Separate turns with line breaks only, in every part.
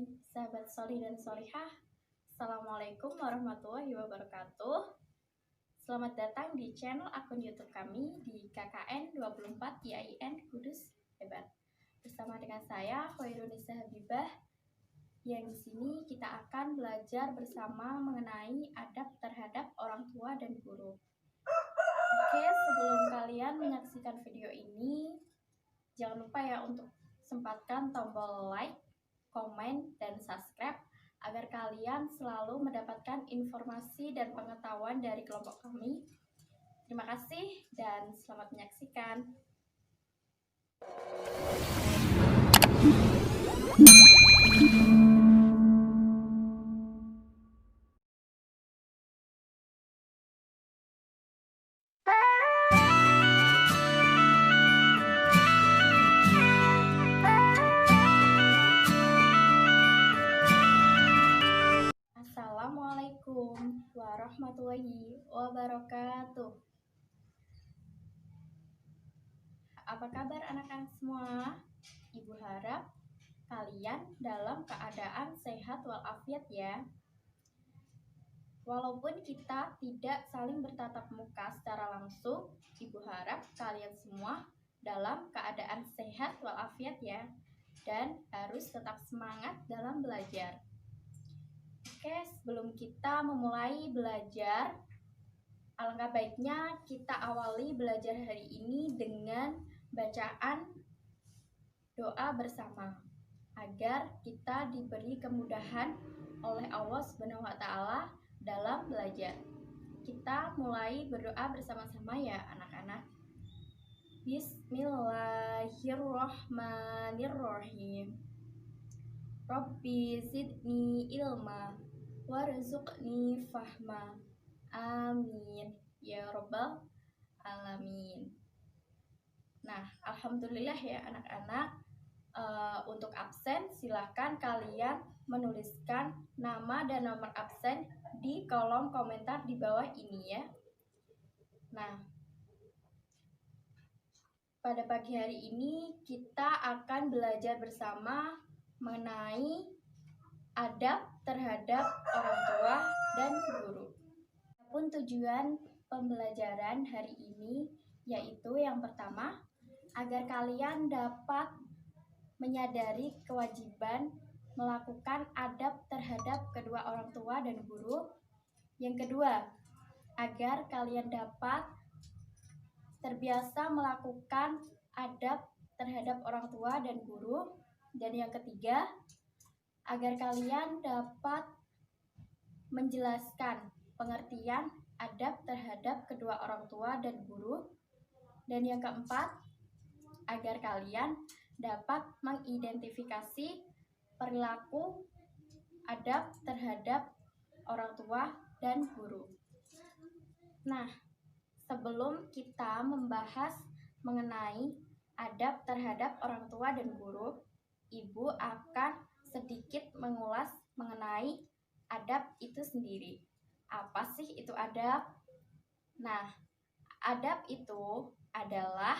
sahabat solih dan solihah. Assalamualaikum warahmatullahi wabarakatuh. Selamat datang di channel akun YouTube kami di KKN 24 IAIN Kudus Hebat. Bersama dengan saya Hoirunisa Habibah, yang di sini kita akan belajar bersama mengenai adab terhadap orang tua dan guru. Oke, sebelum kalian menyaksikan video ini, jangan lupa ya untuk sempatkan tombol like, komen, dan subscribe agar kalian selalu mendapatkan informasi dan pengetahuan dari kelompok kami. Terima kasih dan selamat menyaksikan. Assalamualaikum warahmatullahi wabarakatuh. Apa kabar anak-anak semua? Ibu harap kalian dalam keadaan sehat walafiat ya. Walaupun kita tidak saling bertatap muka secara langsung, Ibu harap kalian semua dalam keadaan sehat walafiat ya, dan harus tetap semangat dalam belajar. Oke, sebelum kita memulai belajar, alangkah baiknya kita awali belajar hari ini dengan bacaan doa bersama agar kita diberi kemudahan oleh Allah Subhanahu wa Ta'ala dalam belajar. Kita mulai berdoa bersama-sama ya anak-anak. Bismillahirrahmanirrahim. Rabbi zidni ilma warzuqni fahma. Amin ya rabbal alamin. Nah, alhamdulillah ya anak-anak. Untuk absen silahkan kalian menuliskan nama dan nomor absen di kolom komentar di bawah ini ya. Nah, pada pagi hari ini kita akan belajar bersama mengenai adab terhadap orang tua dan guru. Adapun tujuan pembelajaran hari ini yaitu yang pertama, agar kalian dapat menyadari kewajiban melakukan adab terhadap kedua orang tua dan guru. Yang kedua, agar kalian dapat terbiasa melakukan adab terhadap orang tua dan guru. Dan yang ketiga, agar kalian dapat menjelaskan pengertian adab terhadap kedua orang tua dan guru. Dan yang keempat, agar kalian dapat mengidentifikasi perilaku adab terhadap orang tua dan guru. Nah, sebelum kita membahas mengenai adab terhadap orang tua dan guru, Ibu akan sedikit mengulas mengenai adab itu sendiri. Apa sih itu adab? Nah, adab itu adalah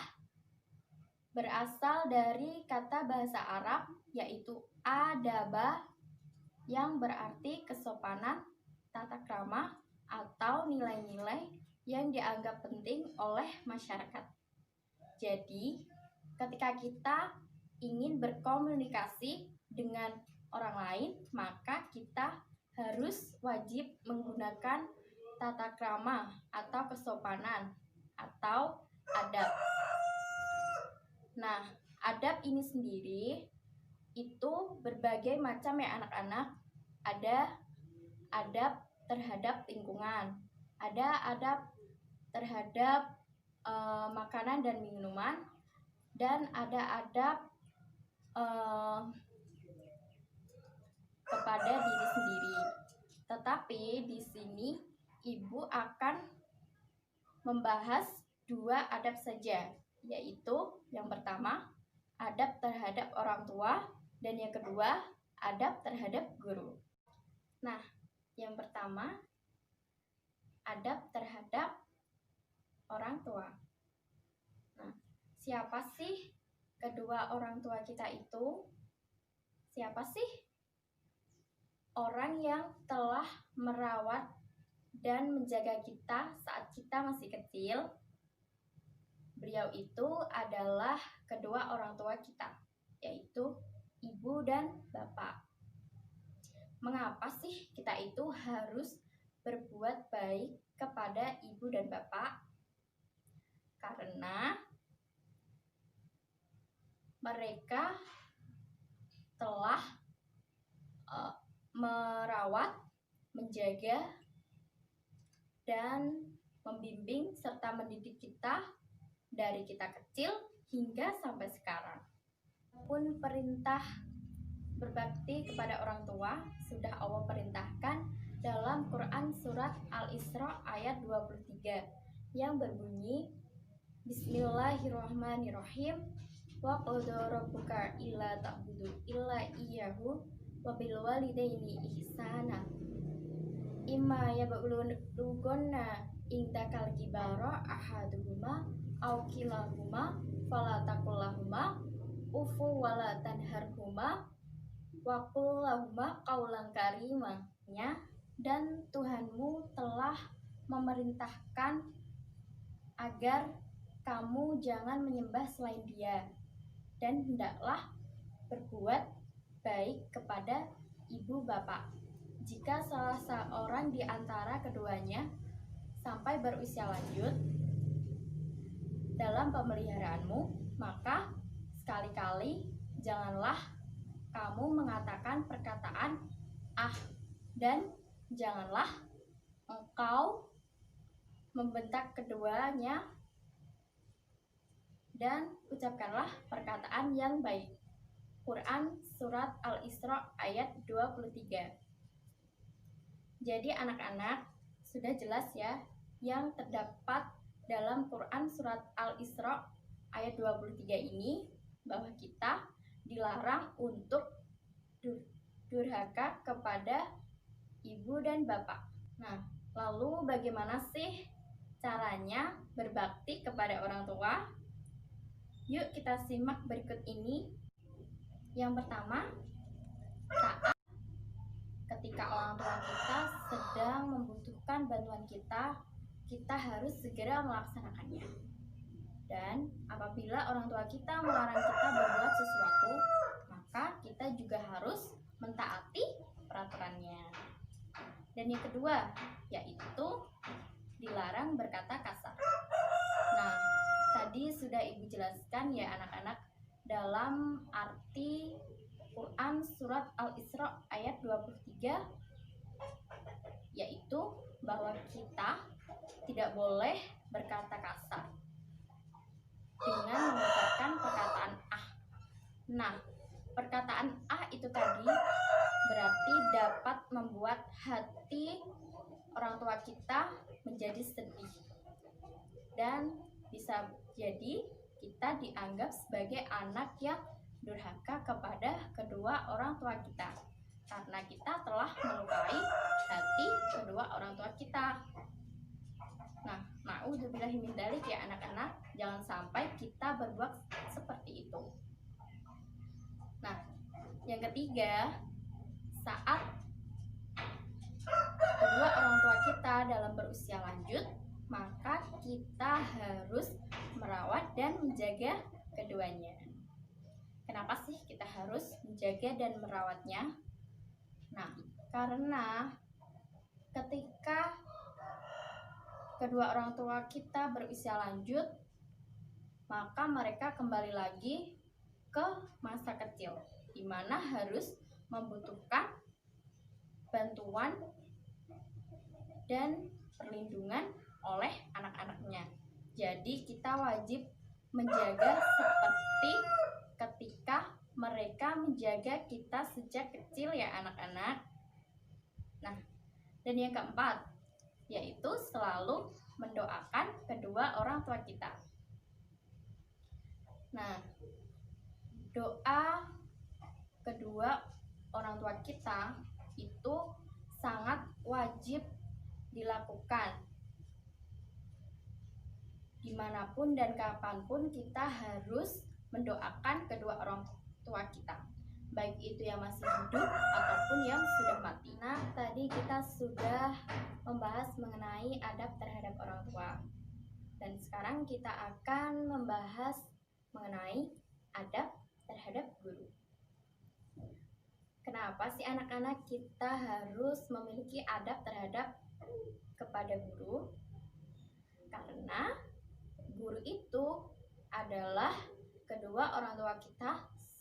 berasal dari kata bahasa Arab yaitu adaba, yang berarti kesopanan, tata krama, atau nilai-nilai yang dianggap penting oleh masyarakat. Jadi, ketika kita ingin berkomunikasi dengan orang lain, maka kita harus wajib menggunakan tata krama atau kesopanan atau adab. Nah, adab ini sendiri itu berbagai macam ya anak-anak. Ada adab terhadap lingkungan, ada adab terhadap makanan dan minuman, dan ada adab kepada diri sendiri. Tetapi di sini Ibu akan membahas dua adab saja, yaitu yang pertama adab terhadap orang tua dan yang kedua adab terhadap guru. Nah, yang pertama adab terhadap orang tua. Nah, siapa sih kedua orang tua kita itu? Siapa sih? orang yang telah merawat dan menjaga kita saat kita masih kecil. Beliau itu adalah kedua orang tua kita, yaitu ibu dan bapak. Mengapa sih kita itu harus berbuat baik kepada ibu dan bapak? Karena mereka telah merawat, menjaga, dan membimbing serta mendidik kita dari kita kecil hingga sampai sekarang. Pun perintah berbakti kepada orang tua sudah Allah perintahkan dalam Quran surat Al-Isra ayat 23 yang berbunyi, Bismillahirrahmanirrahim, wa qadha rabbuka illa ta'budu illa iyyahu wa bil walidaini ihsana imma yablughanna indakal kibara ahaduhuma aw kilahuma fala taqul lahumā ufu wala tanharhuma wa qul lahumā qawlan karīmā. Dan Tuhanmu telah memerintahkan agar kamu jangan menyembah selain Dia, dan hendaklah berbuat baik kepada ibu bapak. Jika salah seorang di antara keduanya sampai berusia lanjut dalam pemeliharaanmu, maka sekali-kali janganlah kamu mengatakan perkataan "ah", dan janganlah engkau membentak keduanya, dan ucapkanlah perkataan yang baik. Quran surat Al-Isra ayat 23. Jadi anak-anak, sudah jelas ya yang terdapat dalam Quran surat Al-Isra ayat 23 ini, bahwa kita dilarang untuk durhaka kepada ibu dan bapak. Nah, lalu bagaimana sih caranya berbakti kepada orang tua? Yuk kita simak berikut ini. Yang pertama, saat ketika orang tua kita sedang membutuhkan bantuan kita, kita harus segera melaksanakannya. Dan apabila orang tua kita melarang kita berbuat sesuatu, maka kita juga harus mentaati peraturannya. Dan yang kedua, yaitu dilarang berkata kasar. Nah, tadi sudah Ibu jelaskan ya anak-anak, dalam arti Quran surat Al-Isra ayat 23, yaitu bahwa kita tidak boleh berkata kasar dengan mengucapkan perkataan "ah". Nah, perkataan "ah" itu tadi berarti dapat membuat hati orang tua kita menjadi sedih, dan bisa jadi kita dianggap sebagai anak yang durhaka kepada kedua orang tua kita, karena kita telah melukai hati kedua orang tua kita. Nah, na'udzubillahi min dzalik ya anak-anak, jangan sampai kita berbuat seperti itu. Nah, yang ketiga, saat kedua orang tua kita dalam berusia lanjut, maka kita harus merawat dan menjaga keduanya. Kenapa sih kita harus menjaga dan merawatnya? Nah, karena ketika kedua orang tua kita berusia lanjut, maka mereka kembali lagi ke masa kecil, di mana harus membutuhkan bantuan dan perlindungan oleh anak-anaknya. Jadi kita wajib menjaga seperti ketika mereka menjaga kita sejak kecil ya anak-anak. Nah, dan yang keempat, yaitu selalu mendoakan kedua orang tua kita. Nah, doa kedua orang tua kita itu sangat wajib dilakukan. Dimanapun dan kapanpun kita harus mendoakan kedua orang tua kita. baik itu yang masih hidup ataupun yang sudah mati. Nah, tadi kita sudah membahas mengenai adab terhadap orang tua. Dan sekarang kita akan membahas mengenai adab terhadap guru. Kenapa sih anak-anak kita harus memiliki adab terhadap kepada guru? Karena guru itu adalah kedua orang tua kita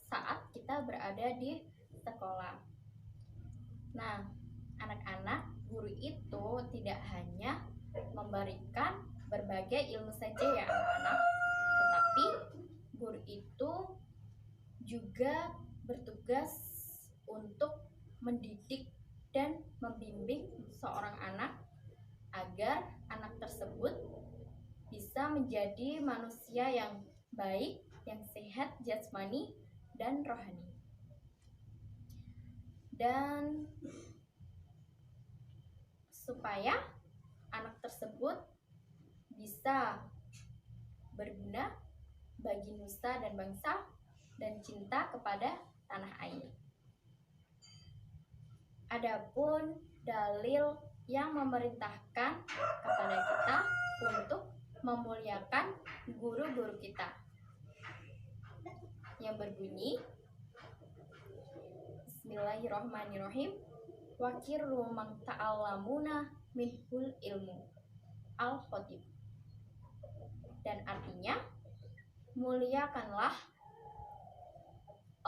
saat kita berada di sekolah. Nah, anak-anak, guru itu tidak hanya memberikan berbagai ilmu saja ya anak-anak, tetapi guru itu juga bertugas untuk mendidik dan membimbing seorang anak agar anak tersebut bisa menjadi manusia yang baik, yang sehat jasmani dan rohani. Dan supaya anak tersebut bisa berguna bagi nusa dan bangsa dan cinta kepada tanah air. Adapun dalil yang memerintahkan kepada kita untuk memuliakan guru-guru kita yang berbunyi Bismillahirrahmanirrahim. Wakirru man ta'allamuna minhul ilmu Al-Khatib. Dan artinya, muliakanlah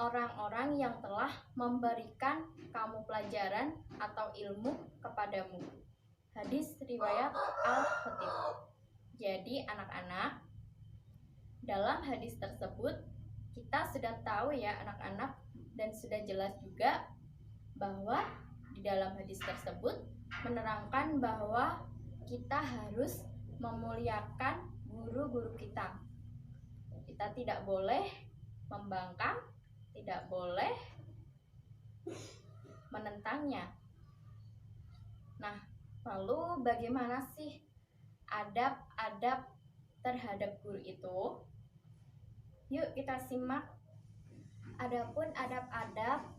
orang-orang yang telah memberikan kamu pelajaran atau ilmu kepadamu. Hadis riwayat Al-Khatib. Jadi anak-anak, dalam hadis tersebut kita sudah tahu ya anak-anak, dan sudah jelas juga bahwa di dalam hadis tersebut menerangkan bahwa kita harus memuliakan guru-guru kita. Kita tidak boleh membangkang, tidak boleh menentangnya. Nah, lalu bagaimana sih adab-adab terhadap guru itu? Yuk kita simak. Adapun adab-adab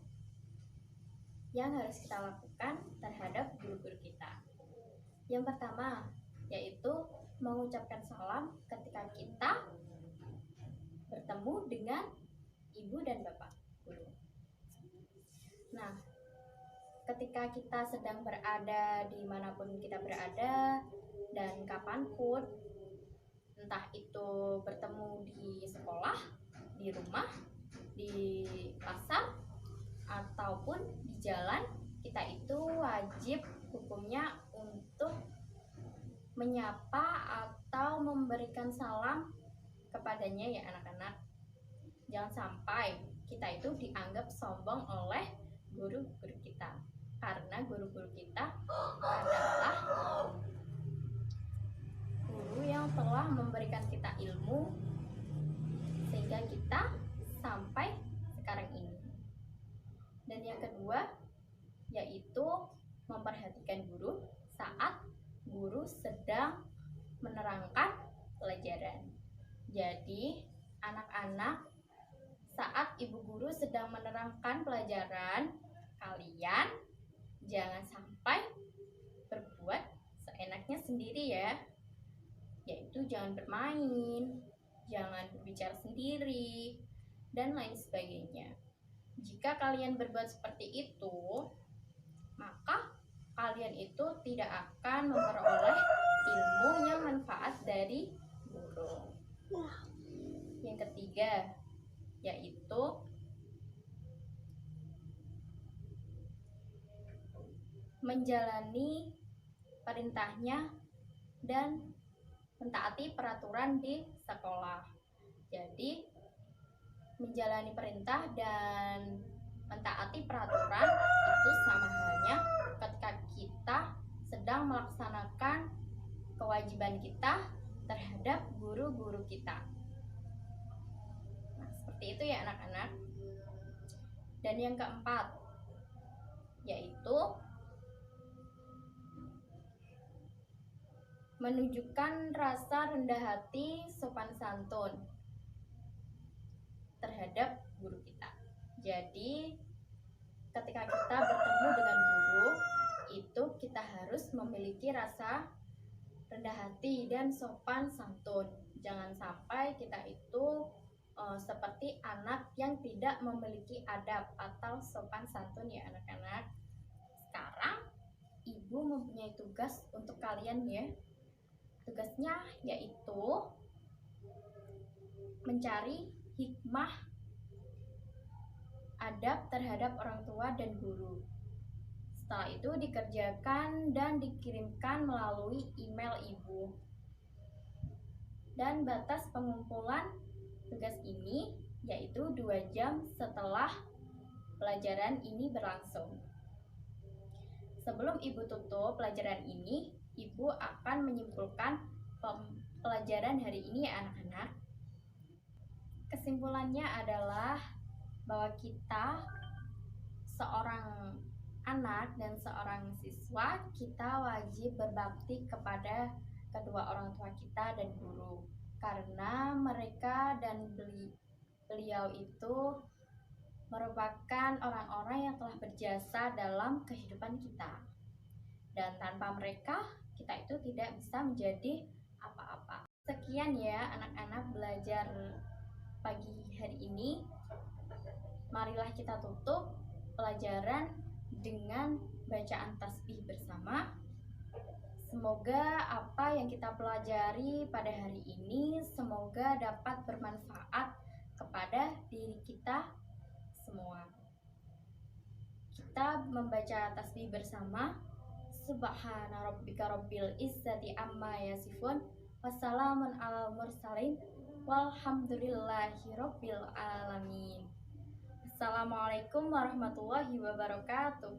yang harus kita lakukan terhadap guru-guru kita. Yang pertama, yaitu mengucapkan salam ketika kita bertemu dengan ibu dan bapak guru. Nah, ketika kita sedang berada dimanapun kita berada dan kapanpun, entah itu bertemu di sekolah, di rumah, di pasar, ataupun di jalan, kita itu wajib hukumnya untuk menyapa atau memberikan salam kepadanya ya anak-anak. Jangan sampai kita itu dianggap sombong oleh guru-guru kita, karena guru-guru kita adalah guru yang telah memberikan kita ilmu sehingga kita sampai sekarang ini. Dan yang kedua yaitu memperhatikan guru saat guru sedang menerangkan pelajaran. Jadi anak-anak, saat ibu guru sedang menerangkan pelajaran, kalian jangan sampai berbuat seenaknya sendiri ya. Yaitu jangan bermain, jangan berbicara sendiri, dan lain sebagainya. Jika kalian berbuat seperti itu, maka kalian itu tidak akan memperoleh ilmu yang manfaat dari guru. Yang ketiga, yaitu menjalani perintahnya dan mentaati peraturan di sekolah. Jadi menjalani perintah dan mentaati peraturan itu sama halnya ketika kita sedang melaksanakan kewajiban kita terhadap guru-guru kita. Nah, seperti itu ya anak-anak. Dan yang keempat yaitu menunjukkan rasa rendah hati, sopan santun terhadap guru kita. Jadi ketika kita bertemu dengan guru, itu kita harus memiliki rasa rendah hati dan sopan santun. Jangan sampai kita itu seperti anak yang tidak memiliki adab atau sopan santun ya anak-anak. Sekarang ibu mempunyai tugas untuk kalian ya. Tugasnya yaitu mencari hikmah adab terhadap orang tua dan guru. Setelah itu dikerjakan dan dikirimkan melalui email ibu. Dan batas pengumpulan tugas ini yaitu 2 jam setelah pelajaran ini berlangsung. Sebelum ibu tutup pelajaran ini, ibu akan menyimpulkan pelajaran hari ini ya anak-anak. Kesimpulannya adalah bahwa kita seorang anak dan seorang siswa, kita wajib berbakti kepada kedua orang tua kita dan guru, karena mereka dan beliau itu merupakan orang-orang yang telah berjasa dalam kehidupan kita, dan tanpa mereka kita itu tidak bisa menjadi apa-apa. Sekian ya anak-anak belajar pagi hari ini. Marilah kita tutup pelajaran dengan bacaan tasbih bersama. Semoga apa yang kita pelajari pada hari ini semoga dapat bermanfaat kepada diri kita semua. Kita membaca tasbih bersama. Subhana rabbika rabbil izzati amma yasifun, wassalamun alal mursalin, walhamdulillahi rabbil alamin. Assalamualaikum warahmatullahi wabarakatuh.